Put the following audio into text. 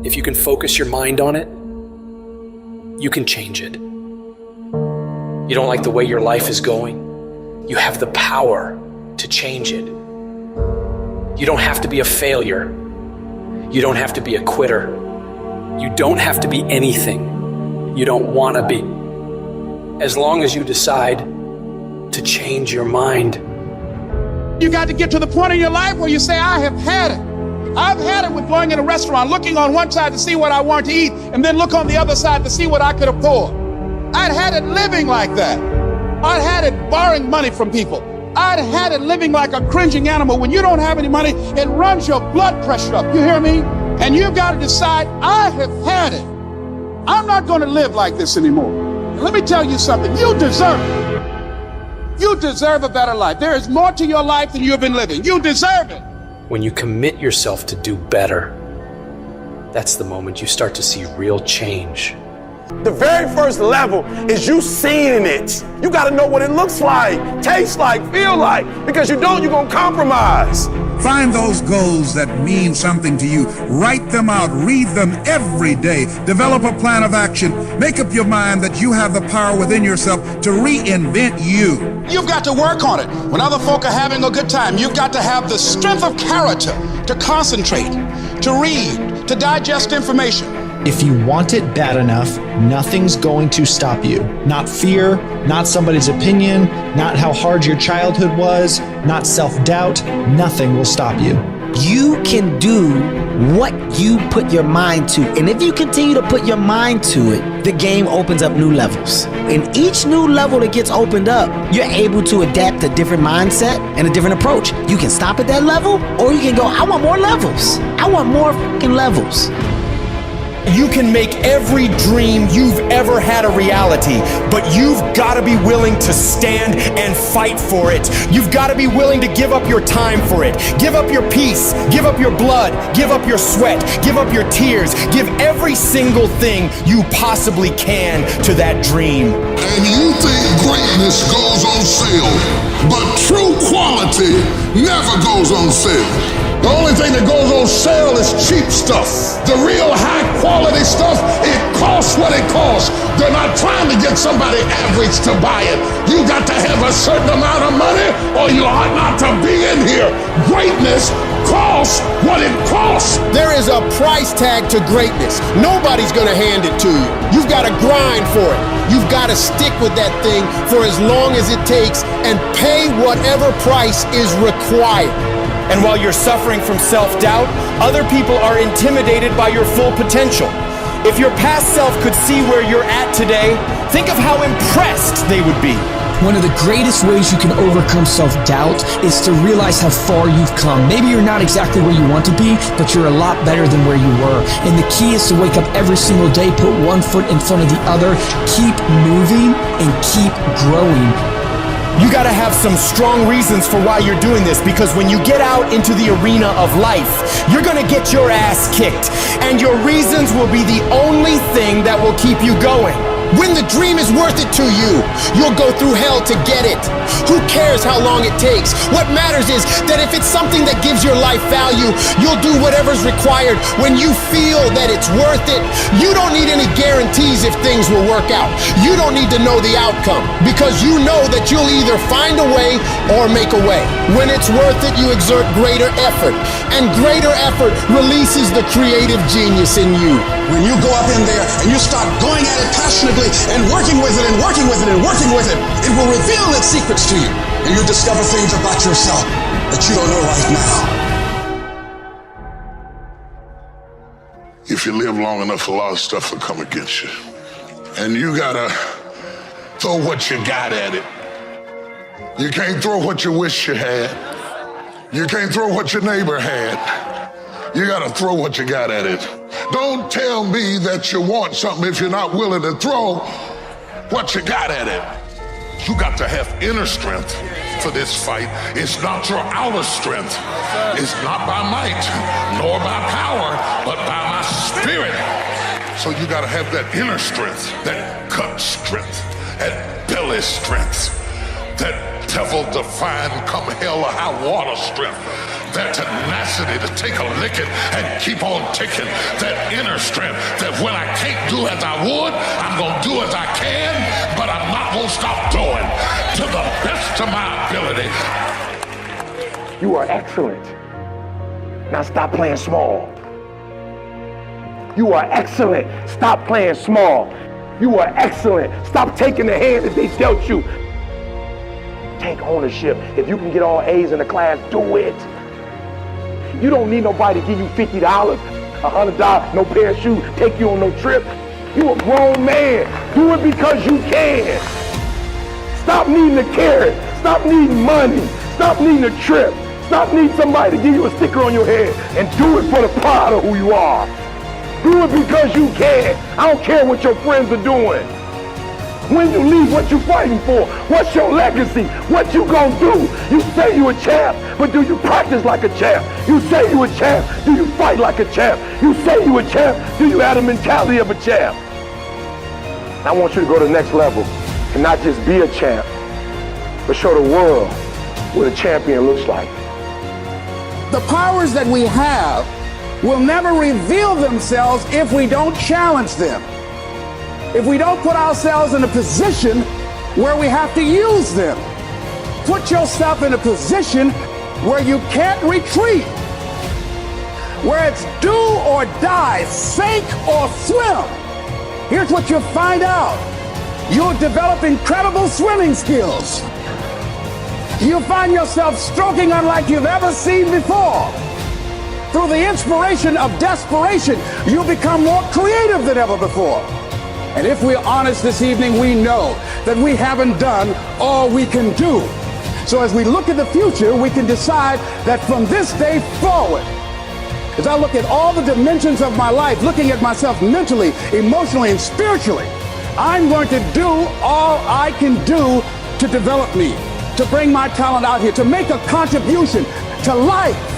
If you can focus your mind on it, you can change it. You don't like the way your life is going? You have the power to change it. You don't have to be a failure. You don't have to be a quitter. You don't have to be anything you don't want to be. As long as you decide to change your mind. You got to get to the point in your life where you say, I have had it. I've had it with going in a restaurant, looking on one side to see what I want to eat, and then look on the other side to see what I could afford. I'd had it living like that. I'd had it borrowing money from people. I'd had it living like a cringing animal. When you don't have any money, it runs your blood pressure up. You hear me? And you've got to decide, I have had it. I'm not going to live like this anymore. And let me tell you something. You deserve it. You deserve a better life. There is more to your life than you've been living. You deserve it. When you commit yourself to do better, that's the moment you start to see real change. The very first level is you seeing it. You got to know what it looks like, tastes like, feel like, because you don't, you're going to compromise. Find those goals that mean something to you. Write them out. Read them every day. Develop a plan of action. Make up your mind that you have the power within yourself to reinvent you. You've got to work on it. When other folk are having a good time, you've got to have the strength of character to concentrate, to read, to digest information. If you want it bad enough, nothing's going to stop you. Not fear, not somebody's opinion, not how hard your childhood was, not self-doubt. Nothing will stop you. You can do what you put your mind to. And if you continue to put your mind to it, the game opens up new levels. In each new level that gets opened up, you're able to adapt a different mindset and a different approach. You can stop at that level, or you can go, I want more levels. I want more fucking levels. You can make every dream you've ever had a reality, but you've got to be willing to stand and fight for it. You've got to be willing to give up your time for it. Give up your peace, give up your blood, give up your sweat, give up your tears, give every single thing you possibly can to that dream. And you think greatness goes on sale, but true quality never goes on sale. The only thing that goes on sale is cheap stuff. The real high quality stuff, it costs what it costs. They're not trying to get somebody average to buy it. You got to have a certain amount of money or you ought not to be in here. Greatness costs what it costs. There is a price tag to greatness. Nobody's gonna hand it to you. You've got to grind for it. You've got to stick with that thing for as long as it takes and pay whatever price is required. And while you're suffering from self-doubt, other people are intimidated by your full potential. If your past self could see where you're at today, think of how impressed they would be. One of the greatest ways you can overcome self-doubt is to realize how far you've come. Maybe you're not exactly where you want to be, but you're a lot better than where you were. And the key is to wake up every single day, put one foot in front of the other, keep moving, and keep growing. You gotta have some strong reasons for why you're doing this, because when you get out into the arena of life, you're gonna get your ass kicked, and your reasons will be the only thing that will keep you going. When the dream is worth it to you, you'll go through hell to get it. Who cares how long it takes? What matters is that if it's something that gives your life value, you'll do whatever's required when you feel that it's worth it. You don't need any guarantees if things will work out. You don't need to know the outcome, because you know that you'll either find a way or make a way. When it's worth it, you exert greater effort, and greater effort releases the creative genius in you. When you go up in there and you start going at it passionately and working with it and working with it and working with it, it will reveal its secrets to you. And you'll discover things about yourself that you don't know right now. If you live long enough, a lot of stuff will come against you. And you gotta throw what you got at it. You can't throw what you wish you had. You can't throw what your neighbor had. You gotta throw what you got at it. Don't tell me that you want something if you're not willing to throw what you got at it. You got to have inner strength for this fight. It's not your outer strength. It's not by might, nor by power, but by my spirit. So you gotta have that inner strength, that gut strength, that belly strength, that devil-defying come hell or high water strength. that tenacity to take a licking and keep on ticking, that inner strength that when I can't do as I would, I'm going to do as I can, but I'm not going to stop doing to the best of my ability. You are excellent. Now stop playing small. You are excellent. Stop playing small. You are excellent. Stop taking the hand that they dealt you. Take ownership. If you can get all A's in the class, do it. You don't need nobody to give you $50, $100, no pair of shoes, take you on no trip. You a grown man. Do it because you can. Stop needing a carrot. Stop needing money. Stop needing a trip. Stop needing somebody to give you a sticker on your head and do it for the pride of who you are. Do it because you can. I don't care what your friends are doing. When you leave, what you fighting for? What's your legacy? What you gonna do? You say you a champ, but do you practice like a champ? You say you a champ, do you fight like a champ? You say you a champ, do you have the mentality of a champ? I want you to go to the next level and not just be a champ, but show the world what a champion looks like. The powers that we have will never reveal themselves if we don't challenge them. If we don't put ourselves in a position where we have to use them. Put yourself in a position where you can't retreat, where it's do or die, sink or swim. Here's what you'll find out. You'll develop incredible swimming skills. You'll find yourself stroking unlike you've ever seen before. Through the inspiration of desperation, you'll become more creative than ever before. And if we're honest this evening, we know that we haven't done all we can do. So as we look at the future, we can decide that from this day forward, as I look at all the dimensions of my life, looking at myself mentally, emotionally, and spiritually, I'm going to do all I can do to develop me, to bring my talent out here, to make a contribution to life.